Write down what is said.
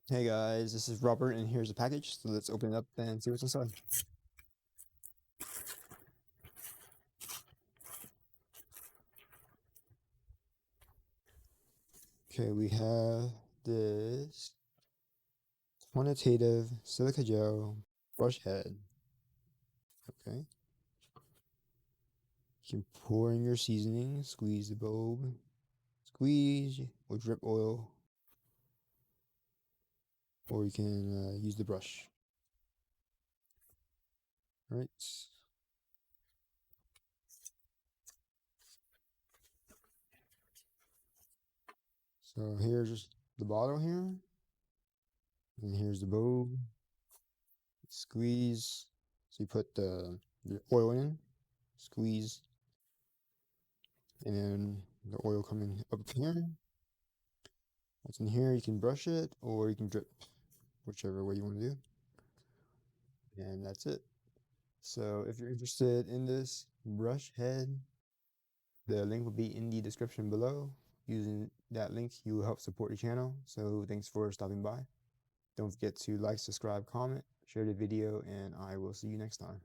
Hey guys, this is Robert and here's a package, so let's open it up and see what's inside. Okay, we have this quantitative silica gel brush head. Okay. You can pour in your seasoning, squeeze the bulb, squeeze or drip oil, or you can use the brush. All right. So here's just the bottle here, and here's the bulb. Squeeze. So you put the oil in, squeeze, and then the oil coming up here. What's in here, you can brush it or you can drip, whichever way you want to do. And that's it. So if you're interested in this brush head, the link will be in the description below. Using that link, you will help support the channel. So thanks for stopping by. Don't forget to like, subscribe, comment, share the video, and I will see you next time.